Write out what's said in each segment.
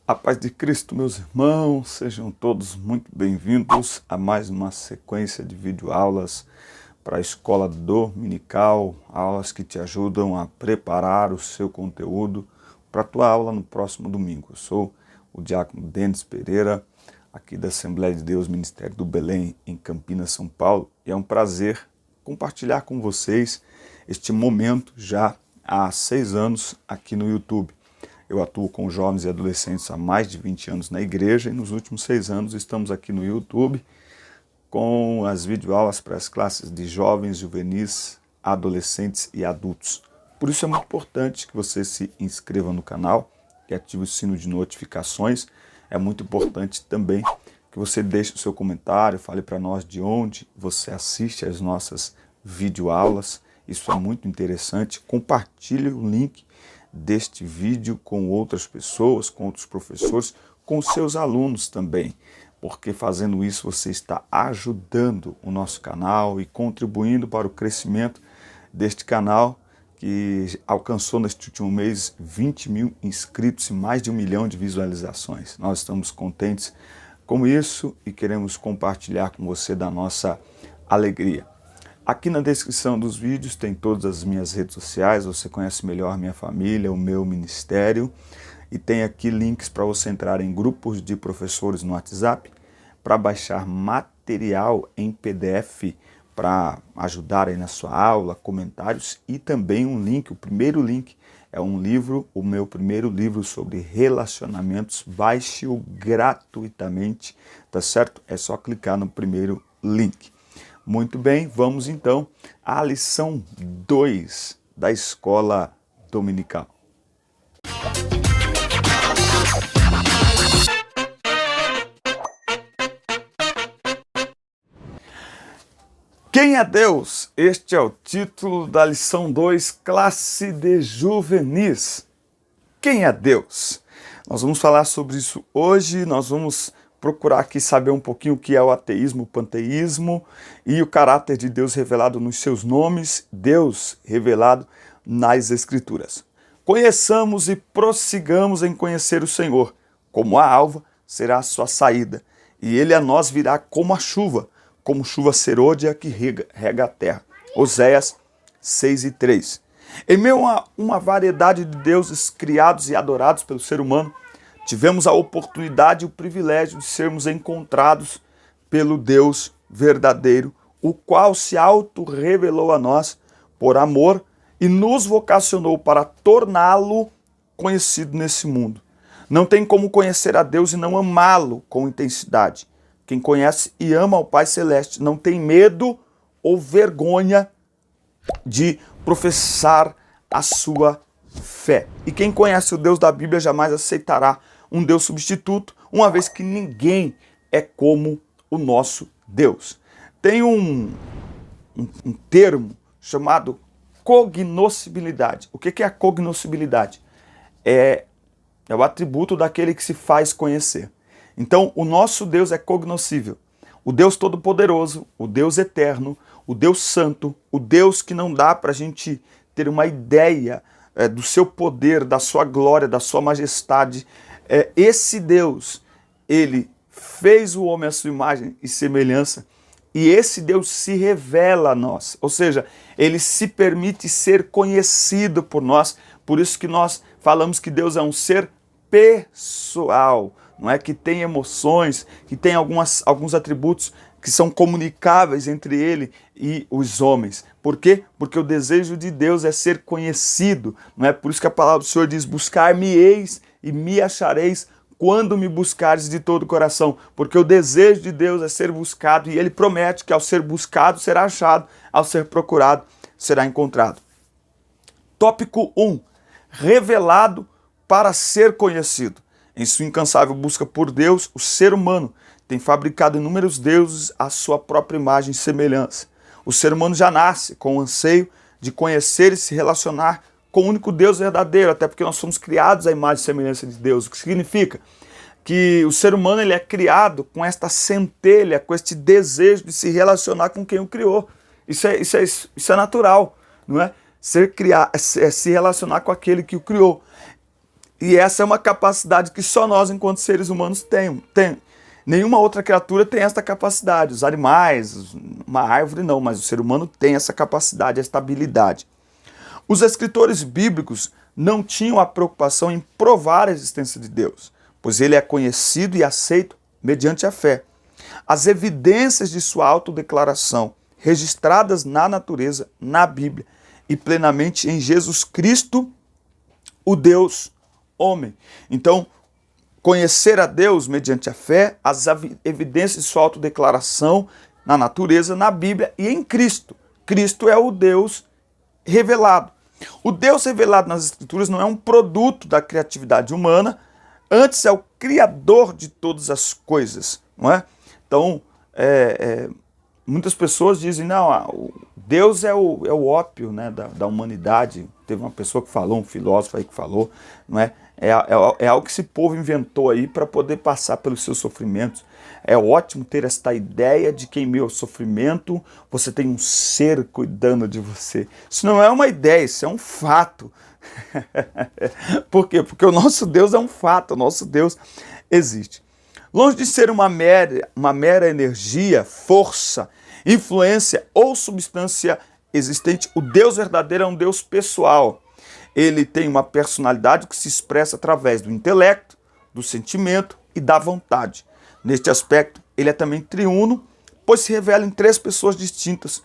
A paz de Cristo, meus irmãos, sejam todos muito bem-vindos a mais uma sequência de videoaulas para a escola dominical, aulas que te ajudam a preparar o seu conteúdo para a tua aula no próximo domingo. Eu sou o diácono Denis Pereira, aqui da Assembleia de Deus, Ministério do Belém, em Campinas, São Paulo, e é um prazer compartilhar com vocês este momento já há 6 anos aqui no YouTube. Eu atuo com jovens e adolescentes há mais de 20 anos na igreja e nos últimos 6 anos estamos aqui no YouTube com as videoaulas para as classes de jovens, juvenis, adolescentes e adultos. Por isso é muito importante que você se inscreva no canal e ative o sino de notificações. É muito importante também que você deixe o seu comentário, fale para nós de onde você assiste às nossas videoaulas. Isso é muito interessante. Compartilhe o link deste vídeo com outras pessoas, com outros professores, com seus alunos também, porque fazendo isso você está ajudando o nosso canal e contribuindo para o crescimento deste canal que alcançou neste último mês 20 mil inscritos e mais de 1 milhão de visualizações. Nós estamos contentes com isso e queremos compartilhar com você da nossa alegria. Aqui na descrição dos vídeos tem todas as minhas redes sociais, você conhece melhor minha família, o meu ministério, e tem aqui links para você entrar em grupos de professores no WhatsApp, para baixar material em PDF, para ajudar aí na sua aula, comentários, e também um link, o primeiro link é um livro, o meu primeiro livro sobre relacionamentos, baixe-o gratuitamente, tá certo? É só clicar no primeiro link. Muito bem, vamos então à lição 2 da escola dominical. Quem é Deus? Este é o título da lição 2, classe de juvenis. Quem é Deus? Nós vamos falar sobre isso hoje, nós vamos procurar aqui saber um pouquinho o que é o ateísmo, o panteísmo e o caráter de Deus revelado nos seus nomes, Deus revelado nas Escrituras. Conheçamos e prossigamos em conhecer o Senhor. Como a alva será a sua saída, e ele a nós virá como a chuva, como chuva serôdia que rega a terra. Oséias 6:3. Em meio a uma variedade de deuses criados e adorados pelo ser humano, tivemos a oportunidade e o privilégio de sermos encontrados pelo Deus verdadeiro, o qual se auto-revelou a nós por amor e nos vocacionou para torná-lo conhecido nesse mundo. Não tem como conhecer a Deus e não amá-lo com intensidade. Quem conhece e ama ao Pai Celeste não tem medo ou vergonha de professar a sua fé. E quem conhece o Deus da Bíblia jamais aceitará um Deus substituto, uma vez que ninguém é como o nosso Deus. Tem um termo chamado cognoscibilidade. O que é a cognoscibilidade? É o atributo daquele que se faz conhecer. Então, o nosso Deus é cognoscível. O Deus Todo-Poderoso, o Deus Eterno, o Deus Santo, o Deus que não dá para a gente ter uma ideia do seu poder, da sua glória, da sua majestade. Esse Deus, ele fez o homem à sua imagem e semelhança, e esse Deus se revela a nós, ou seja, ele se permite ser conhecido por nós. Por isso que nós falamos que Deus é um ser pessoal, não é que tem emoções, que tem alguns atributos que são comunicáveis entre ele e os homens. Por quê? Porque o desejo de Deus é ser conhecido, não é? Por isso que a palavra do Senhor diz: buscar-me-eis e me achareis quando me buscares de todo o coração, porque o desejo de Deus é ser buscado, e ele promete que ao ser buscado será achado, ao ser procurado será encontrado. Tópico 1. Revelado para ser conhecido. Em sua incansável busca por Deus, o ser humano tem fabricado inúmeros deuses à sua própria imagem e semelhança. O ser humano já nasce com o anseio de conhecer e se relacionar com o único Deus verdadeiro, até porque nós somos criados à imagem e semelhança de Deus. O que significa? Que o ser humano ele é criado com esta centelha, com este desejo de se relacionar com quem o criou. Isso é natural, não é? Se relacionar com aquele que o criou. E essa é uma capacidade que só nós, enquanto seres humanos, temos. Nenhuma outra criatura tem essa capacidade. Os animais, uma árvore não, mas o ser humano tem essa capacidade, essa habilidade. Os escritores bíblicos não tinham a preocupação em provar a existência de Deus, pois ele é conhecido e aceito mediante a fé. As evidências de sua autodeclaração, registradas na natureza, na Bíblia e plenamente em Jesus Cristo, o Deus homem. Então, conhecer a Deus mediante a fé, as evidências de sua autodeclaração na natureza, na Bíblia e em Cristo. Cristo é o Deus revelado. O Deus revelado nas Escrituras não é um produto da criatividade humana, antes é o Criador de todas as coisas, não é? Então, muitas pessoas dizem, não, Deus é o ópio, né, da humanidade. Teve uma pessoa que falou, um filósofo aí que falou, não é? É algo que esse povo inventou aí para poder passar pelos seus sofrimentos. É ótimo ter esta ideia de que em meio ao sofrimento você tem um ser cuidando de você. Isso não é uma ideia, isso é um fato. Por quê? Porque o nosso Deus é um fato, o nosso Deus existe. Longe de ser uma mera energia, força, influência ou substância existente, o Deus verdadeiro é um Deus pessoal. Ele tem uma personalidade que se expressa através do intelecto, do sentimento e da vontade. Neste aspecto, ele é também triuno, pois se revela em três pessoas distintas: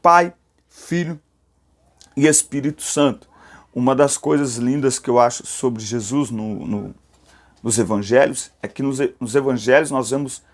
Pai, Filho e Espírito Santo. Uma das coisas lindas que eu acho sobre Jesus nos evangelhos é que nos evangelhos nós vemos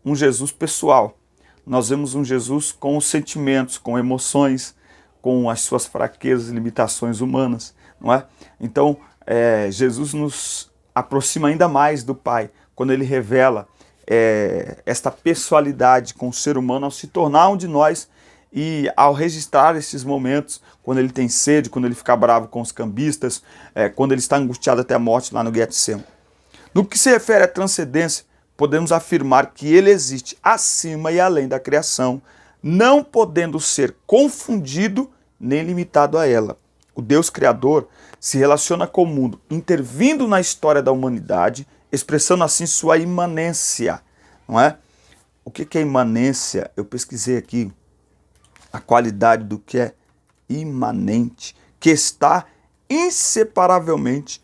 um Jesus pessoal. Nós vemos um Jesus com os sentimentos, com emoções, com as suas fraquezas e limitações humanas, não é? Então, Jesus nos aproxima ainda mais do Pai, quando ele revela esta pessoalidade com o ser humano ao se tornar um de nós e ao registrar esses momentos, quando ele tem sede, quando ele fica bravo com os cambistas, quando ele está angustiado até a morte lá no Getsemane. No que se refere à transcendência, podemos afirmar que ele existe acima e além da criação, não podendo ser confundido nem limitado a ela. O Deus Criador se relaciona com o mundo, intervindo na história da humanidade, expressando assim sua imanência, não é? O que é imanência? Eu pesquisei aqui a qualidade do que é imanente, que está inseparavelmente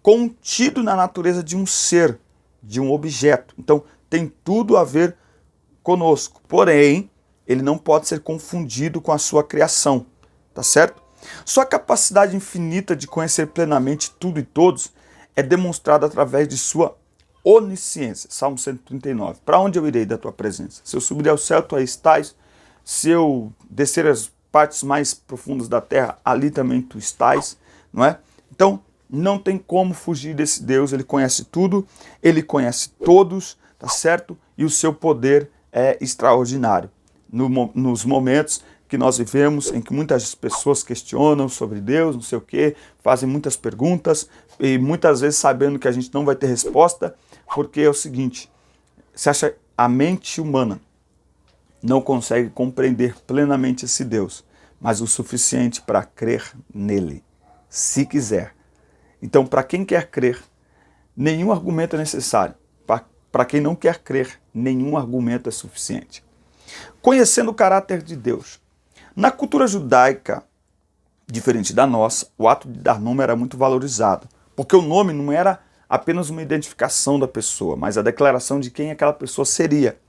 contido na natureza de um ser, de um objeto. Então, tem tudo a ver conosco. Porém, ele não pode ser confundido com a sua criação, tá certo? Sua capacidade infinita de conhecer plenamente tudo e todos é demonstrada através de sua onisciência. Salmo 139. Para onde eu irei da tua presença? Se eu subir ao céu, tu aí estás. Se eu descer as partes mais profundas da terra, ali também tu estás, não é? Então, não tem como fugir desse Deus. Ele conhece tudo, ele conhece todos, tá certo? E o seu poder é extraordinário. Nos momentos que nós vivemos, em que muitas pessoas questionam sobre Deus, não sei o quê, fazem muitas perguntas, e muitas vezes sabendo que a gente não vai ter resposta, porque é o seguinte: você acha a mente humana não consegue compreender plenamente esse Deus, mas o suficiente para crer nele, se quiser. Então, para quem quer crer, nenhum argumento é necessário. Para quem não quer crer, nenhum argumento é suficiente. Conhecendo o caráter de Deus. Na cultura judaica, diferente da nossa, o ato de dar nome era muito valorizado, porque o nome não era apenas uma identificação da pessoa, mas a declaração de quem aquela pessoa seria.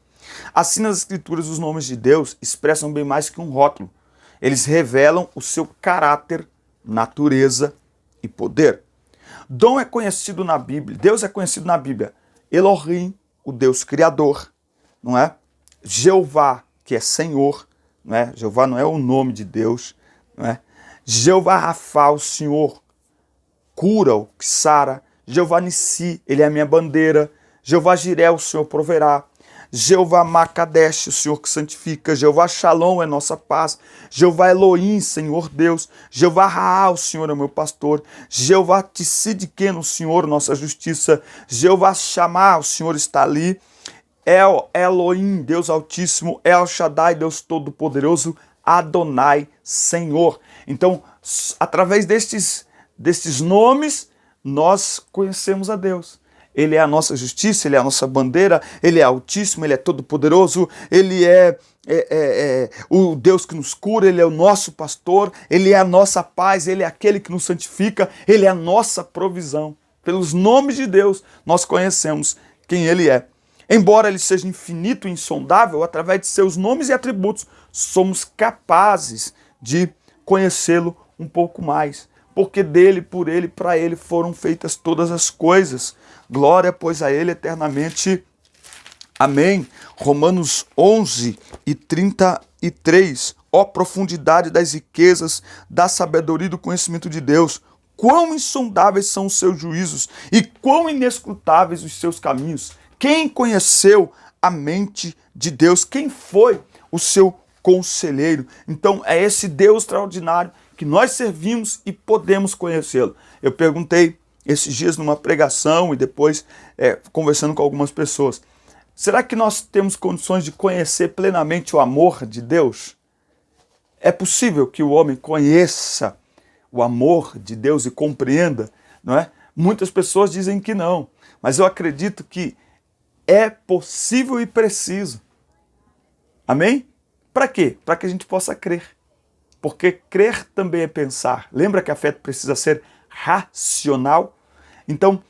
Assim, nas Escrituras, os nomes de Deus expressam bem mais que um rótulo. Eles revelam o seu caráter, natureza e poder. Deus é conhecido na Bíblia. Elohim, o Deus Criador, não é? Jeová, que é Senhor, não é? Jeová não é o nome de Deus, não é? Jeová Rafa, o Senhor cura, o que sara. Jeová Nissi, ele é a minha bandeira. Jeová Jiré, o Senhor proverá. Jeová Makadesh, o Senhor que santifica. Jeová Shalom é nossa paz. Jeová Elohim, Senhor Deus. Jeová Raá, o Senhor é meu pastor. Jeová Tissidken, o Senhor, nossa justiça. Jeová Shammah, o Senhor está ali. Elohim, Deus Altíssimo. El Shaddai, Deus Todo-Poderoso. Adonai, Senhor. Então, através destes nomes, nós conhecemos a Deus. Ele é a nossa justiça, Ele é a nossa bandeira, Ele é altíssimo, Ele é todo-poderoso, Ele é o Deus que nos cura, Ele é o nosso pastor, Ele é a nossa paz, Ele é aquele que nos santifica, Ele é a nossa provisão. Pelos nomes de Deus, nós conhecemos quem Ele é. Embora Ele seja infinito e insondável, através de seus nomes e atributos, somos capazes de conhecê-lo um pouco mais. Porque dele, por ele, para ele foram feitas todas as coisas. Glória, pois, a ele eternamente. Amém. Romanos 11 e 33. Ó profundidade das riquezas, da sabedoria e do conhecimento de Deus. Quão insondáveis são os seus juízos e quão inescrutáveis os seus caminhos. Quem conheceu a mente de Deus? Quem foi o seu conselheiro? Então é esse Deus extraordinário que nós servimos e podemos conhecê-lo. Eu perguntei esses dias numa pregação e depois conversando com algumas pessoas, será que nós temos condições de conhecer plenamente o amor de Deus? É possível que o homem conheça o amor de Deus e compreenda, não é? Muitas pessoas dizem que não, mas eu acredito que é possível e preciso. Amém? Para quê? Para que a gente possa crer. Porque crer também é pensar. Lembra que a fé precisa ser racional? Então,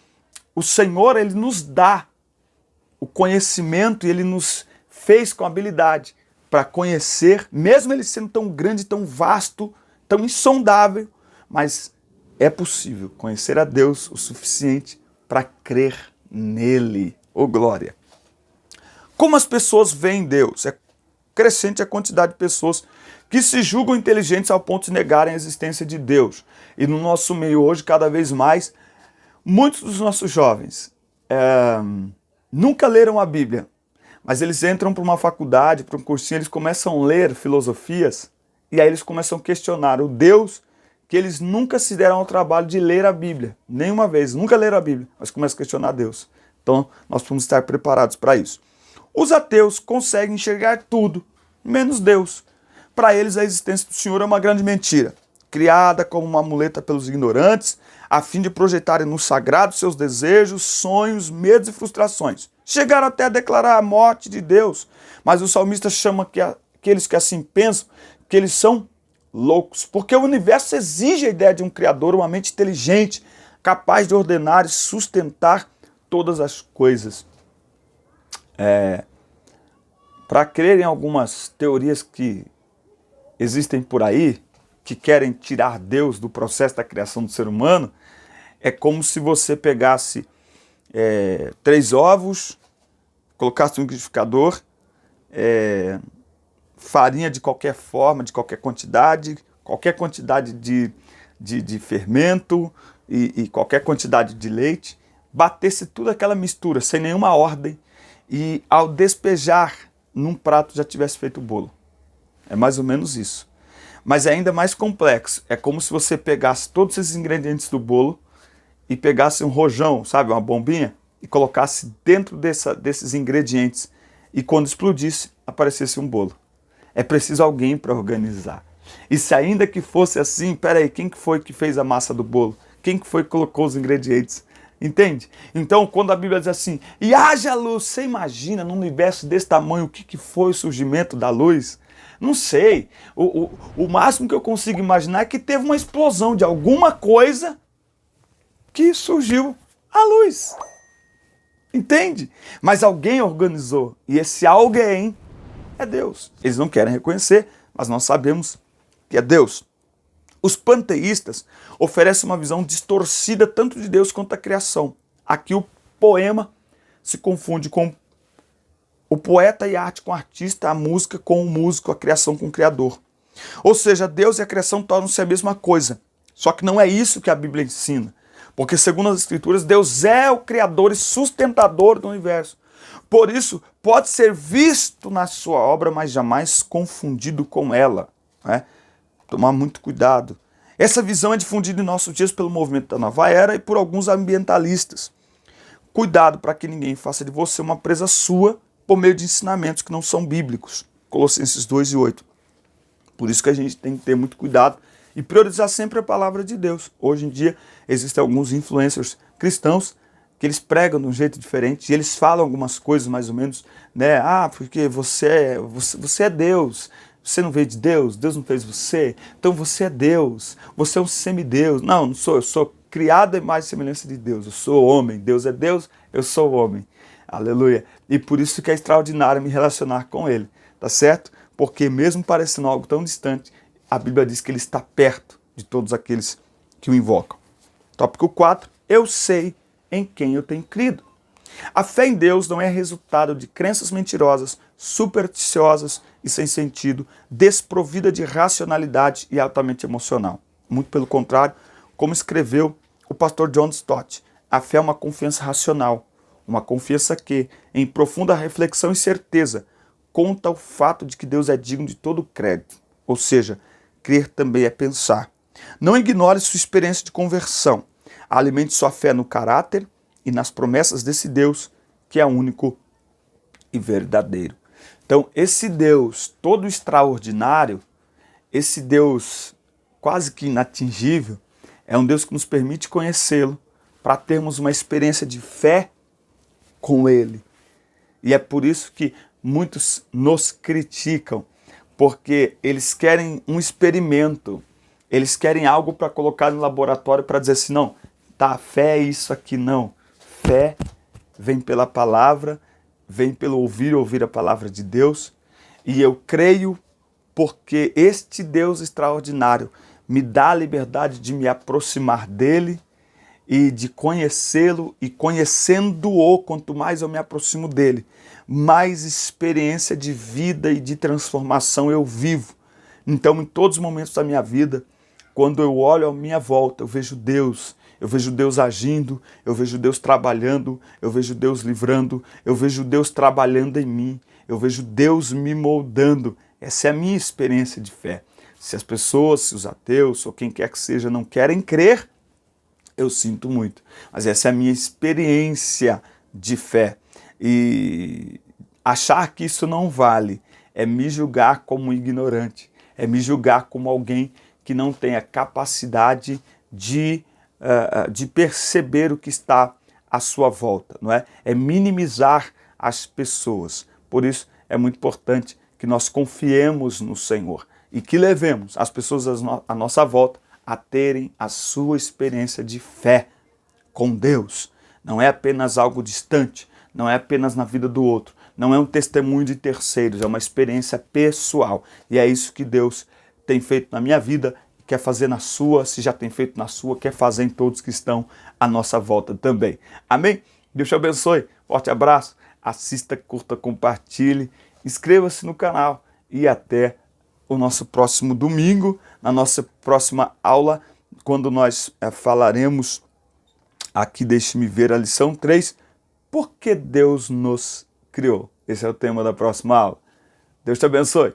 o Senhor, Ele nos dá o conhecimento e Ele nos fez com habilidade para conhecer, mesmo Ele sendo tão grande, tão vasto, tão insondável, mas é possível conhecer a Deus o suficiente para crer nele. Oh, glória! Como as pessoas veem Deus? É crescente a quantidade de pessoas que se julgam inteligentes ao ponto de negarem a existência de Deus. E no nosso meio hoje, cada vez mais, muitos dos nossos jovens nunca leram a Bíblia, mas eles entram para uma faculdade, para um cursinho, eles começam a ler filosofias e aí eles começam a questionar o Deus que eles nunca se deram ao trabalho de ler a Bíblia. Nenhuma vez, nunca leram a Bíblia, mas começam a questionar Deus. Então, nós precisamos estar preparados para isso. Os ateus conseguem enxergar tudo, menos Deus. Para eles, a existência do Senhor é uma grande mentira, criada como uma muleta pelos ignorantes, a fim de projetarem no sagrado seus desejos, sonhos, medos e frustrações. Chegaram até a declarar a morte de Deus, mas o salmista chama aqueles que assim pensam, que eles são loucos, porque o universo exige a ideia de um Criador, uma mente inteligente, capaz de ordenar e sustentar todas as coisas. Para crer em algumas teorias que existem por aí, que querem tirar Deus do processo da criação do ser humano, é como se você pegasse 3 ovos, colocasse no liquidificador, farinha de qualquer forma, de qualquer quantidade de fermento e qualquer quantidade de leite, batesse tudo aquela mistura sem nenhuma ordem e ao despejar num prato já tivesse feito o bolo. É mais ou menos isso. Mas é ainda mais complexo. É como se você pegasse todos esses ingredientes do bolo e pegasse um rojão, sabe, uma bombinha, e colocasse dentro desses ingredientes e quando explodisse, aparecesse um bolo. É preciso alguém para organizar. E se ainda que fosse assim, peraí, quem que foi que fez a massa do bolo? Quem que foi que colocou os ingredientes? Entende? Então, quando a Bíblia diz assim, e haja luz, você imagina num universo desse tamanho o que foi o surgimento da luz? Não sei. O máximo que eu consigo imaginar é que teve uma explosão de alguma coisa que surgiu a luz. Entende? Mas alguém organizou. E esse alguém é Deus. Eles não querem reconhecer, mas nós sabemos que é Deus. Os panteístas oferecem uma visão distorcida tanto de Deus quanto da criação. Aqui o poema se confunde com o poeta e a arte com o artista, a música com o músico, a criação com o criador. Ou seja, Deus e a criação tornam-se a mesma coisa. Só que não é isso que a Bíblia ensina. Porque, segundo as Escrituras, Deus é o criador e sustentador do universo. Por isso, pode ser visto na sua obra, mas jamais confundido com ela. Tomar muito cuidado. Essa visão é difundida em nossos dias pelo movimento da Nova Era e por alguns ambientalistas. Cuidado para que ninguém faça de você uma presa sua por meio de ensinamentos que não são bíblicos. Colossenses 2:8. Por isso que a gente tem que ter muito cuidado e priorizar sempre a palavra de Deus. Hoje em dia existem alguns influencers cristãos que eles pregam de um jeito diferente e eles falam algumas coisas mais ou menos, né? Ah, porque você é Deus, você não veio de Deus, Deus não fez você, então você é Deus, você é um semideus. Não sou, eu sou criado à imagem e semelhança de Deus, eu sou homem, Deus é Deus, eu sou homem. Aleluia. E por isso que é extraordinário me relacionar com Ele, tá certo? Porque mesmo parecendo algo tão distante, a Bíblia diz que Ele está perto de todos aqueles que o invocam. Tópico 4. Eu sei em quem eu tenho crido. A fé em Deus não é resultado de crenças mentirosas, supersticiosas e sem sentido, desprovida de racionalidade e altamente emocional. Muito pelo contrário, como escreveu o pastor John Stott, a fé é uma confiança racional, uma confiança que, em profunda reflexão e certeza, conta o fato de que Deus é digno de todo crédito. Ou seja, crer também é pensar. Não ignore sua experiência de conversão. Alimente sua fé no caráter e nas promessas desse Deus que é único e verdadeiro. Então, esse Deus todo extraordinário, esse Deus quase que inatingível, é um Deus que nos permite conhecê-lo para termos uma experiência de fé com Ele. E é por isso que muitos nos criticam, porque eles querem um experimento, eles querem algo para colocar no laboratório para dizer assim, não, tá, fé é isso aqui, não. Fé vem pela palavra, vem pelo ouvir a palavra de Deus, e eu creio porque este Deus extraordinário me dá a liberdade de me aproximar dele e de conhecê-lo, e conhecendo-o, quanto mais eu me aproximo dele, mais experiência de vida e de transformação eu vivo. Então, em todos os momentos da minha vida, quando eu olho à minha volta, eu vejo Deus agindo, eu vejo Deus trabalhando, eu vejo Deus livrando, eu vejo Deus trabalhando em mim, eu vejo Deus me moldando. Essa é a minha experiência de fé. Se as pessoas, se os ateus ou quem quer que seja não querem crer, eu sinto muito. Mas essa é a minha experiência de fé. E achar que isso não vale é me julgar como ignorante, é me julgar como alguém que não tem a capacidade de perceber o que está à sua volta, não é? É minimizar as pessoas. Por isso é muito importante que nós confiemos no Senhor e que levemos as pessoas à nossa volta a terem a sua experiência de fé com Deus. Não é apenas algo distante, não é apenas na vida do outro, não é um testemunho de terceiros, é uma experiência pessoal. E é isso que Deus tem feito na minha vida, quer fazer na sua, se já tem feito na sua, quer fazer em todos que estão à nossa volta também. Amém? Deus te abençoe, forte abraço, assista, curta, compartilhe, inscreva-se no canal e até o nosso próximo domingo, na nossa próxima aula, quando nós falaremos aqui, deixe-me ver a lição 3, por que Deus nos criou? Esse é o tema da próxima aula. Deus te abençoe.